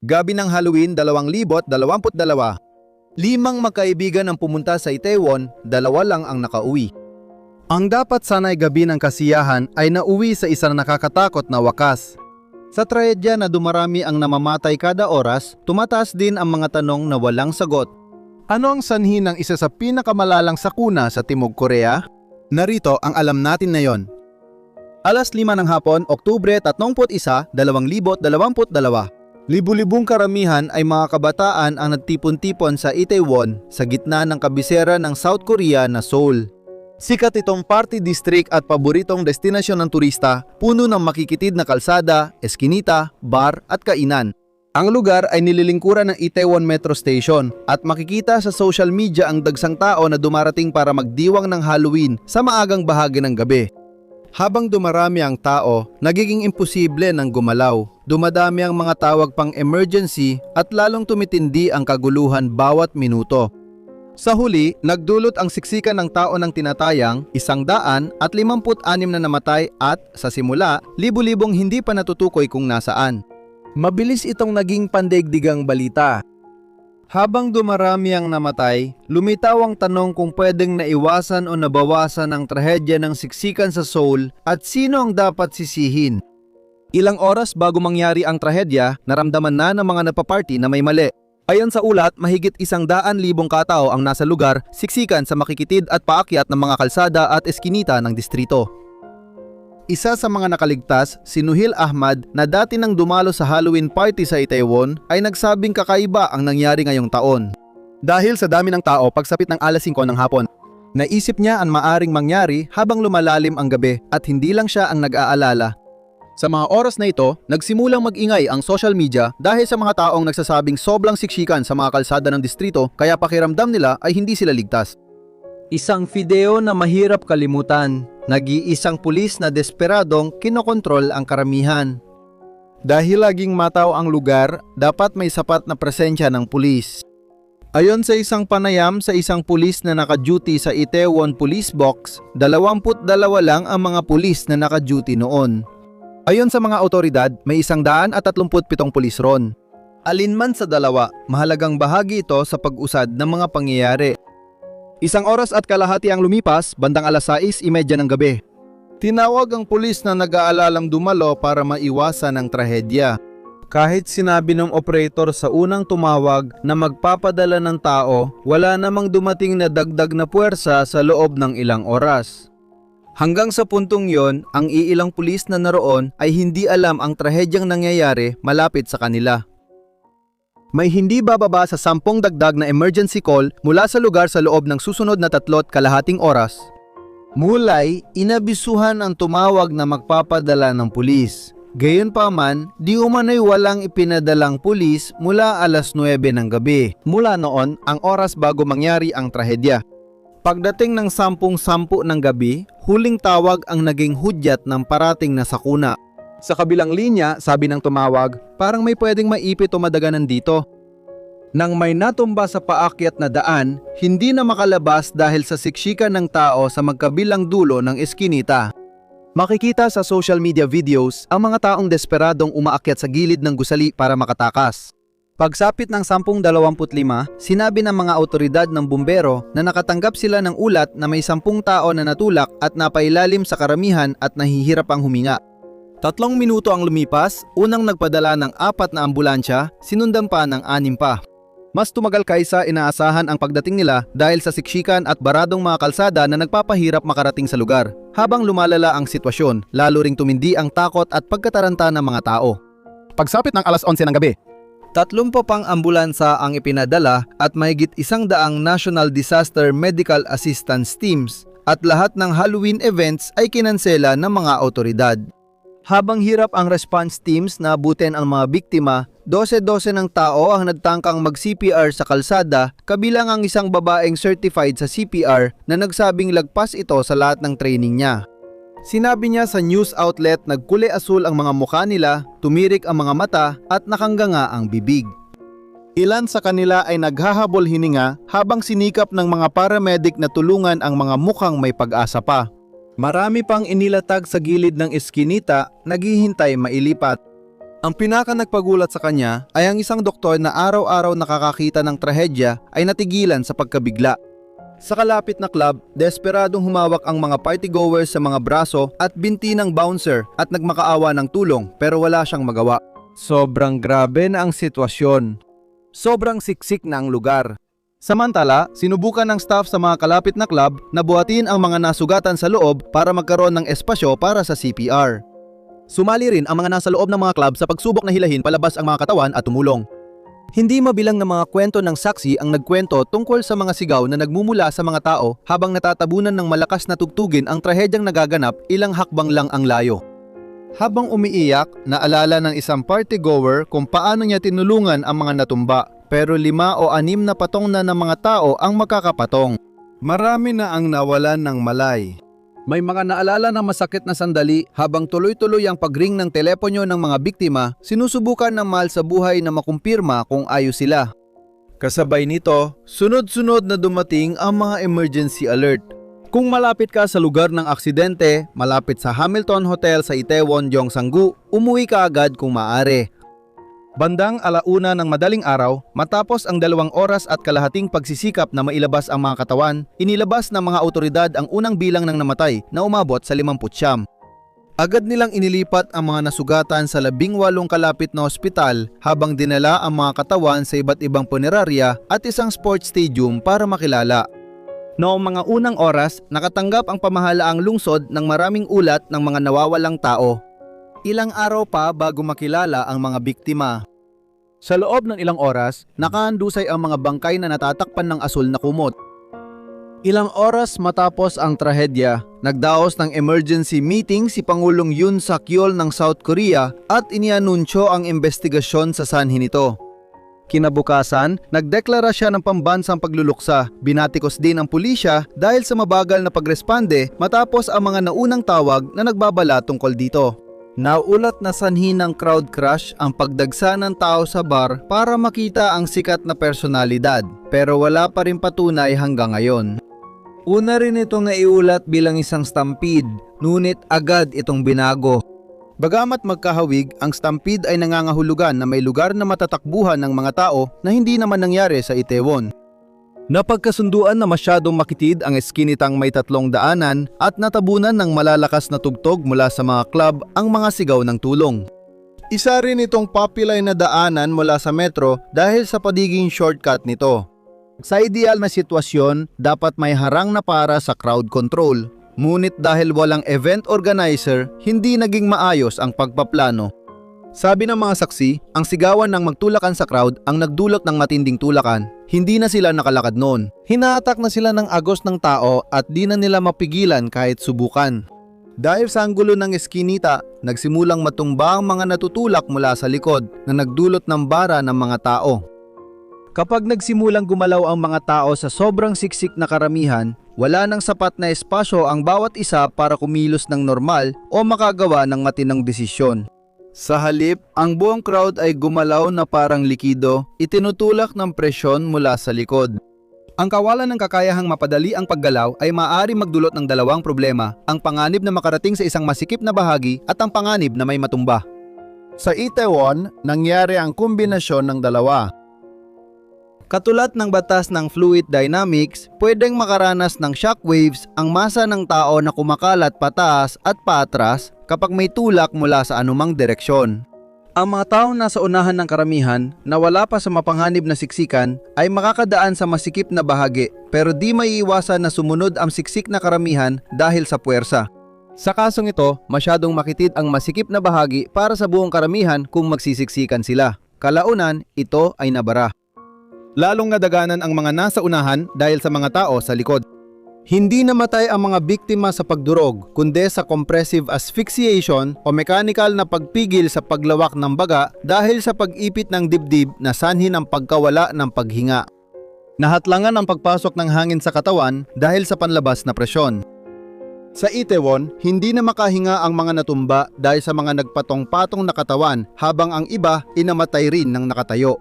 Gabi ng Halloween 2022. Limang magkaibigan ang pumunta sa Itaewon, 2 lang ang nakauwi. Ang dapat sana'y gabi ng kasiyahan ay nauwi sa isang nakakatakot na wakas. Sa trahedya na dumarami ang namamatay kada oras, tumataas din ang mga tanong na walang sagot. Ano ang sanhi ng isa sa pinakamalalang sakuna sa Timog Korea? Narito ang alam natin ngayon. Alas 5 ng hapon, Oktubre 31, 2022. Libu-libong karamihan ay mga kabataan ang nagtipon-tipon sa Itaewon sa gitna ng kabisera ng South Korea na Seoul. Sikat itong party district at paboritong destinasyon ng turista, puno ng makikitid na kalsada, eskinita, bar at kainan. Ang lugar ay nililingkuran ng Itaewon Metro Station at makikita sa social media ang dagsang tao na dumarating para magdiwang ng Halloween sa maagang bahagi ng gabi. Habang dumarami ang tao, nagiging imposible ng gumalaw. Dumadami ang mga tawag pang emergency at lalong tumitindi ang kaguluhan bawat minuto. Sa huli, nagdulot ang siksikan ng tao ng tinatayang 156 na namatay at, sa simula, libu-libong hindi pa natutukoy kung nasaan. Mabilis itong naging pandaigdigang balita. Habang dumarami ang namatay, lumitaw ang tanong kung pwedeng naiwasan o nabawasan ang trahedya ng siksikan sa Seoul at sino ang dapat sisihin. Ilang oras bago mangyari ang trahedya, naramdaman na ng mga napaparty na may mali. Ayon sa ulat, mahigit 100,000 katao ang nasa lugar, siksikan sa makikitid at paakyat ng mga kalsada at eskinita ng distrito. Isa sa mga nakaligtas, si Nuhil Ahmad na dati nang dumalo sa Halloween party sa Itaewon ay nagsabing kakaiba ang nangyari ngayong taon. Dahil sa dami ng tao pagsapit ng alas 5 ng hapon, naisip niya ang maaring mangyari habang lumalalim ang gabi at hindi lang siya ang nag-aalala. Sa mga oras na ito, nagsimulang mag-ingay ang social media dahil sa mga taong nagsasabing sobrang siksikan sa mga kalsada ng distrito kaya pakiramdam nila ay hindi sila ligtas. Isang video na mahirap kalimutan. Nag-iisang pulis na desperadong kinokontrol ang karamihan. Dahil laging mataw ang lugar, dapat may sapat na presensya ng pulis. Ayon sa isang panayam sa isang pulis na naka-duty sa Itaewon Police Box, 22 lang ang mga pulis na naka-duty noon. Ayon sa mga otoridad, may 137 pulis ron. Alinman sa dalawa, mahalagang bahagi ito sa pag-usad ng mga pangyayari. 1 oras at kalahati ang lumipas, bandang alas 6:30 ng gabi. Tinawag ang pulis na nag-aalalang dumalo para maiwasan ang trahedya. Kahit sinabi ng operator sa unang tumawag na magpapadala ng tao, wala namang dumating na dagdag na puwersa sa loob ng ilang oras. Hanggang sa puntong yon, ang iilang pulis na naroon ay hindi alam ang trahedyang nangyayari malapit sa kanila. May hindi bababa sa 10 dagdag na emergency call mula sa lugar sa loob ng susunod na 3.5 oras. Mulay, inabisuhan ang tumawag na magpapadala ng pulis. Gayunpaman, di umano'y walang ipinadalang pulis mula alas 9 ng gabi. Mula noon, ang oras bago mangyari ang trahedya. Pagdating ng 10:10 ng gabi, huling tawag ang naging hudyat ng parating na sakuna. Sa kabilang linya, sabi ng tumawag, parang may pwedeng maipit o madaganan dito. Nang may natumba sa paakyat na daan, hindi na makalabas dahil sa siksikan ng tao sa magkabilang dulo ng eskinita. Makikita sa social media videos ang mga taong desperadong umaakyat sa gilid ng gusali para makatakas. Pagsapit ng 10:25, sinabi ng mga otoridad ng bumbero na nakatanggap sila ng ulat na may 10 tao na natulak at napailalim sa karamihan at nahihirap ang huminga. 3 minuto ang lumipas, unang nagpadala ng 4 na ambulansya, sinundan pa ng 6 pa. Mas tumagal kaysa inaasahan ang pagdating nila dahil sa siksikan at baradong mga kalsada na nagpapahirap makarating sa lugar. Habang lumalala ang sitwasyon, lalo ring tumindi ang takot at pagkataranta ng mga tao. Pagsapit ng alas 11 ng gabi, 30 pang ambulansa ang ipinadala at mahigit 100 National Disaster Medical Assistance Teams at lahat ng Halloween events ay kinansela ng mga otoridad. Habang hirap ang response teams na abutin ang mga biktima, 12 ng tao ang nagtangkang mag-CPR sa kalsada, kabilang ang isang babaeng certified sa CPR na nagsabing lagpas ito sa lahat ng training niya. Sinabi niya sa news outlet nagkulay asul ang mga mukha nila, tumirik ang mga mata at nakanganga ang bibig. Ilan sa kanila ay naghahabol hininga habang sinikap ng mga paramedic na tulungan ang mga mukhang may pag-asa pa. Marami pang inilatag sa gilid ng eskinita, naghihintay mailipat. Ang pinaka nagpagulat sa kanya ay ang isang doktor na araw-araw nakakakita ng trahedya ay natigilan sa pagkabigla. Sa kalapit na club, desperadong humawak ang mga partygoers sa mga braso at binti ng bouncer at nagmakaawa ng tulong pero wala siyang magawa. Sobrang grabe na ang sitwasyon. Sobrang siksik na ang lugar. Samantala, sinubukan ng staff sa mga kalapit na club na buhatin ang mga nasugatan sa loob para magkaroon ng espasyo para sa CPR. Sumali rin ang mga nasa loob ng mga club sa pagsubok na hilahin palabas ang mga katawan at tumulong. Hindi mabilang na mga kwento ng saksi ang nagkwento tungkol sa mga sigaw na nagmumula sa mga tao habang natatabunan ng malakas na tugtugin ang trahedyang nagaganap ilang hakbang lang ang layo. Habang umiiyak, naalala ng isang partygoer kung paano niya tinulungan ang mga natumba, pero 5 o 6 na patong na ng mga tao ang makakapatong. Marami na ang nawalan ng malay. May mga naalala ng masakit na sandali habang tuloy-tuloy ang pagring ng telepono ng mga biktima, sinusubukan ng mahal sa buhay na makumpirma kung ayos sila. Kasabay nito, sunod-sunod na dumating ang mga emergency alert. Kung malapit ka sa lugar ng aksidente, malapit sa Hamilton Hotel sa Itaewon, Gyeongsanggu, umuwi ka agad kung maaari. Bandang 1:00 ng madaling araw, matapos ang 2 oras at kalahating pagsisikap na mailabas ang mga katawan, inilabas ng mga otoridad ang unang bilang ng namatay na umabot sa 59. Agad nilang inilipat ang mga nasugatan sa 18 kalapit na ospital habang dinala ang mga katawan sa iba't ibang punerarya at isang sports stadium para makilala. Noong mga unang oras, nakatanggap ang pamahalaang lungsod ng maraming ulat ng mga nawawalang tao. Ilang araw pa bago makilala ang mga biktima. Sa loob ng ilang oras, nakahandusay ang mga bangkay na natatakpan ng asul na kumot. Ilang oras matapos ang trahedya, nagdaos ng emergency meeting si Pangulong Yoon Suk-yeol ng South Korea at inianunsyo ang investigasyon sa sanhi nito. Kinabukasan, nagdeklara siya ng pambansang pagluluksa. Binatikos din ang pulisya dahil sa mabagal na pagresponde matapos ang mga naunang tawag na nagbabala tungkol dito. Naulat na sanhi ng crowd crush ang pagdagsa ng tao sa bar para makita ang sikat na personalidad, pero wala pa rin patunay hanggang ngayon. Una rin itong naiulat bilang isang stampede, ngunit agad itong binago. Bagamat magkahawig, ang stampede ay nangangahulugan na may lugar na matatakbuhan ng mga tao na hindi naman nangyari sa Itaewon. Napagkasunduan na masyadong makitid ang eskinitang may 3 daanan at natabunan ng malalakas na tugtog mula sa mga club ang mga sigaw ng tulong. Isa rin itong popular na daanan mula sa metro dahil sa pagiging shortcut nito. Sa ideal na sitwasyon, dapat may harang na para sa crowd control. Ngunit dahil walang event organizer, hindi naging maayos ang pagpaplano. Sabi ng mga saksi, ang sigawan ng magtulakan sa crowd ang nagdulot ng matinding tulakan. Hindi na sila nakalakad noon. Hinaatak na sila ng agos ng tao at di na nila mapigilan kahit subukan. Dahil sa anggulo ng eskinita, nagsimulang matumba ang mga natutulak mula sa likod na nagdulot ng bara ng mga tao. Kapag nagsimulang gumalaw ang mga tao sa sobrang siksik na karamihan, wala nang sapat na espasyo ang bawat isa para kumilos ng normal o makagawa ng matinang desisyon. Sa halip, ang buong crowd ay gumalaw na parang likido, itinutulak ng presyon mula sa likod. Ang kawalan ng kakayahang mapadali ang paggalaw ay maaari magdulot ng 2 problema, ang panganib na makarating sa isang masikip na bahagi at ang panganib na may matumba. Sa Itaewon, nangyari ang kombinasyon ng 2. Katulad ng batas ng fluid dynamics, pwedeng makaranas ng shockwaves ang masa ng tao na kumakalat pataas at paatras kapag may tulak mula sa anumang direksyon. Ang mga taong nasa unahan ng karamihan na wala pa sa mapanghanib na siksikan ay makakadaan sa masikip na bahagi, pero di maiiwasan na sumunod ang siksik na karamihan dahil sa puwersa. Sa kasong ito, masyadong makitid ang masikip na bahagi para sa buong karamihan kung magsisiksikan sila. Kalaunan, ito ay nabara. Lalong nadaganan ang mga nasa unahan dahil sa mga tao sa likod. Hindi namatay ang mga biktima sa pagdurog, kundi sa compressive asphyxiation o mechanical na pagpigil sa paglawak ng baga dahil sa pag-ipit ng dibdib na sanhi ng pagkawala ng paghinga. Nahatlangan ang pagpasok ng hangin sa katawan dahil sa panlabas na presyon. Sa Itaewon, hindi na makahinga ang mga natumba dahil sa mga nagpatong-patong na katawan habang ang iba inamatay rin ng nakatayo.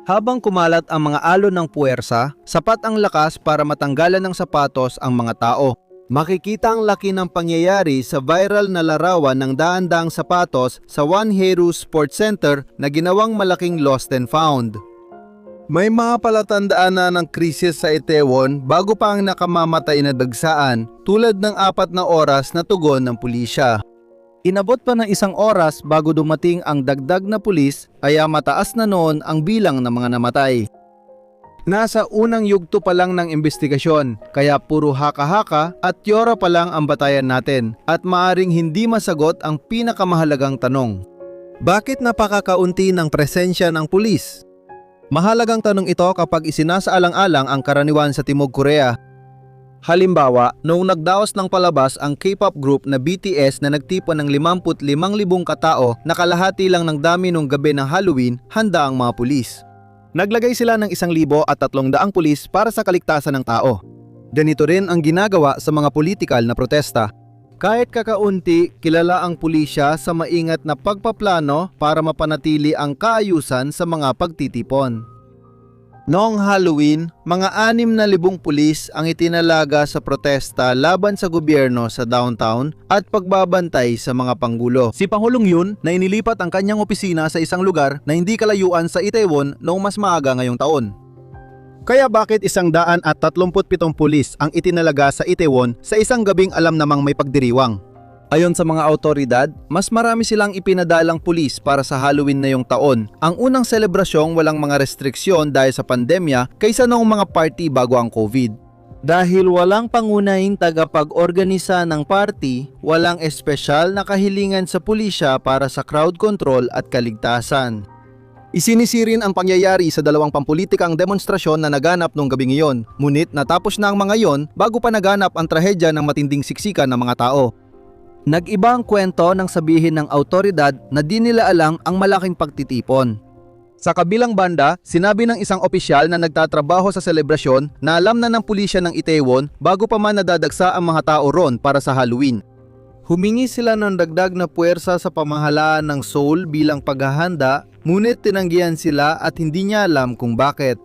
Habang kumalat ang mga alon ng puwersa, sapat ang lakas para matanggalan ng sapatos ang mga tao. Makikita ang laki ng pangyayari sa viral na larawan ng daan-daang sapatos sa One Hero Sports Center na ginawang malaking lost and found. May mga palatandaan na ng krisis sa Itaewon bago pa ang nakamamatay na dagsaan tulad ng 4 na oras na tugon ng pulisya. Inabot pa ng 1 oras bago dumating ang dagdag na pulis kaya mataas na noon ang bilang ng mga namatay. Nasa unang yugto pa lang ng investigasyon kaya puro haka-haka at yora pa lang ang batayan natin at maaring hindi masagot ang pinakamahalagang tanong. Bakit napakakaunti ng presensya ng pulis? Mahalagang tanong ito kapag isinasaalang-alang ang karaniwan sa Timog Korea. Halimbawa, noong nagdaos ng palabas ang K-pop group na BTS na nagtipon ng 55,000 katao na kalahati lang ng dami nung gabi ng Halloween, handa ang mga pulis. Naglagay sila ng 1,300 pulis para sa kaligtasan ng tao. Ganito rin ang ginagawa sa mga politikal na protesta. Kahit kakaunti, kilala ang pulisya sa maingat na pagpaplano para mapanatili ang kaayusan sa mga pagtitipon. Noong Halloween, mga 6,000 pulis ang itinalaga sa protesta laban sa gobyerno sa downtown at pagbabantay sa mga panggulo. Si Pangulong Yoon na inilipat ang kanyang opisina sa isang lugar na hindi kalayuan sa Itaewon noong mas maaga ngayong taon. Kaya bakit 137 pulis ang itinalaga sa Itaewon sa isang gabing alam namang may pagdiriwang? Ayon sa mga awtoridad, mas marami silang ipinadalang pulis para sa Halloween na yung taon. Ang unang selebrasyong walang mga restriksyon dahil sa pandemya kaysa noong mga party bago ang COVID. Dahil walang pangunahing tagapag-organisa ng party, walang espesyal na kahilingan sa pulisya para sa crowd control at kaligtasan. Isinisirin ang pangyayari sa 2 pampulitikang demonstrasyon na naganap noong gabing iyon, ngunit natapos na ang mga iyon bago pa naganap ang trahedya ng matinding siksikan ng mga tao. Nag-iba ang kwento nang sabihin ng awtoridad na di nila alam ang malaking pagtitipon. Sa kabilang banda, sinabi ng isang opisyal na nagtatrabaho sa selebrasyon na alam na ng pulisya ng Itaewon bago pa man nadadagsa ang mga tao ron para sa Halloween. Humingi sila ng dagdag na puwersa sa pamahalaan ng Seoul bilang paghahanda, ngunit tinanggihan sila at hindi niya alam kung bakit.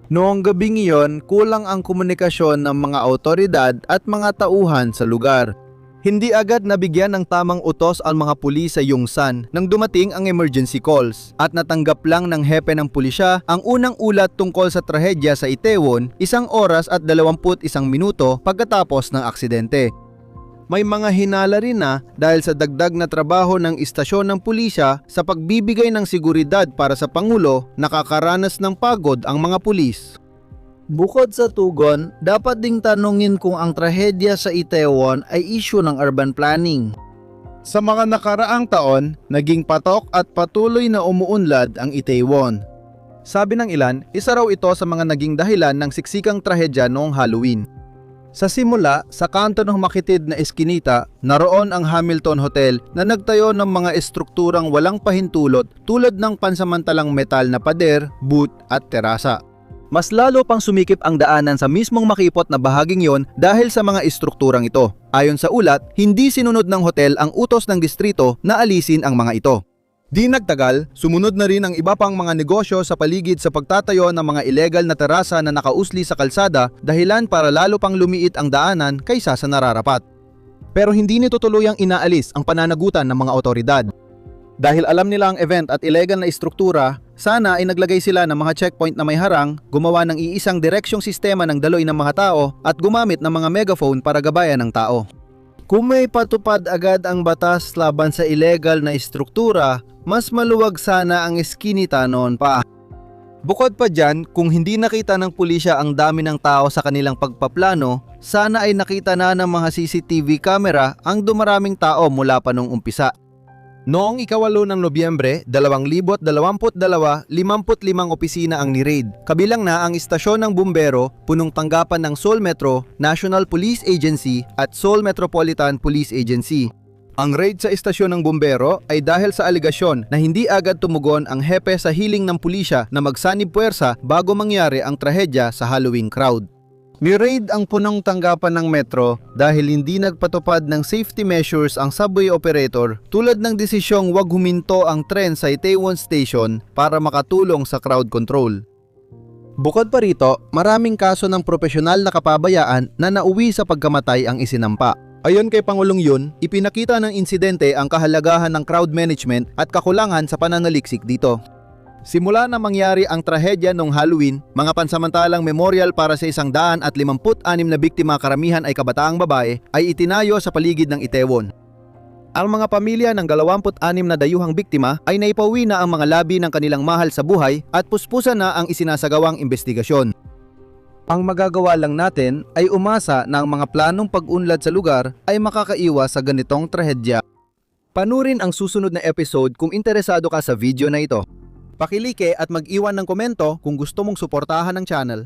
Noong gabing iyon, kulang ang komunikasyon ng mga awtoridad at mga tauhan sa lugar. Hindi agad nabigyan ng tamang utos ang mga pulis sa Yongsan nang dumating ang emergency calls at natanggap lang ng hepe ng pulisya ang unang ulat tungkol sa trahedya sa Itaewon 1 oras at 21 minuto pagkatapos ng aksidente. May mga hinala rin na dahil sa dagdag na trabaho ng istasyon ng pulisya sa pagbibigay ng seguridad para sa Pangulo, nakakaranas ng pagod ang mga pulis. Bukod sa tugon, dapat ding tanungin kung ang trahedya sa Itaewon ay issue ng urban planning. Sa mga nakaraang taon, naging patok at patuloy na umuunlad ang Itaewon. Sabi ng ilan, isa raw ito sa mga naging dahilan ng siksikang trahedya noong Halloween. Sa simula, sa kanto ng makitid na eskinita, naroon ang Hamilton Hotel na nagtayo ng mga estrukturang walang pahintulot tulad ng pansamantalang metal na pader, booth at terasa. Mas lalo pang sumikip ang daanan sa mismong makipot na bahaging yon dahil sa mga estrukturang ito. Ayon sa ulat, hindi sinunod ng hotel ang utos ng distrito na alisin ang mga ito. Di nagtagal, sumunod na rin ang iba pang mga negosyo sa paligid sa pagtatayo ng mga ilegal na terasa na nakausli sa kalsada, dahilan para lalo pang lumiit ang daanan kaysa sa nararapat. Pero hindi nito tuluyang inaalis ang pananagutan ng mga otoridad. Dahil alam nila ang event at ilegal na istruktura, sana ay naglagay sila ng mga checkpoint na may harang, gumawa ng iisang direksyong sistema ng daloy ng mga tao at gumamit ng mga megaphone para gabayan ng tao. Kung may patupad agad ang batas laban sa ilegal na istruktura, mas maluwag sana ang eskinita noon pa. Bukod pa dyan, kung hindi nakita ng pulisya ang dami ng tao sa kanilang pagpaplano, sana ay nakita na ng mga CCTV camera ang dumaraming tao mula pa noong umpisa. Noong 8 ng Nobyembre, 2022, 55 opisina ang ni-raid. Kabilang na ang istasyon ng bumbero, punong tanggapan ng Seoul Metro, National Police Agency at Seoul Metropolitan Police Agency. Ang raid sa istasyon ng bumbero ay dahil sa aligasyon na hindi agad tumugon ang hepe sa hiling ng pulisya na magsanib puwersa bago mangyari ang trahedya sa Halloween crowd. Ni-raid ang punong tanggapan ng metro dahil hindi nagpatupad ng safety measures ang subway operator tulad ng desisyong wag huminto ang tren sa Itaewon Station para makatulong sa crowd control. Bukod pa rito, maraming kaso ng propesyonal na kapabayaan na nauwi sa pagkamatay ang isinampa. Ayon kay Pangulong Yun, ipinakita ng insidente ang kahalagahan ng crowd management at kakulangan sa pananaliksik dito. Simula na mangyari ang trahedya noong Halloween, mga pansamantalang memorial para sa 156 na biktima, karamihan ay kabataang babae, ay itinayo sa paligid ng Itaewon. Ang mga pamilya ng 26 na dayuhang biktima ay naipauwi na ang mga labi ng kanilang mahal sa buhay at puspusan na ang isinasagawang investigasyon. Ang magagawa lang natin ay umasa na ang mga planong pag-unlad sa lugar ay makakaiwas sa ganitong trahedya. Panurin ang susunod na episode kung interesado ka sa video na ito. Pakilike at mag-iwan ng komento kung gusto mong suportahan ang channel.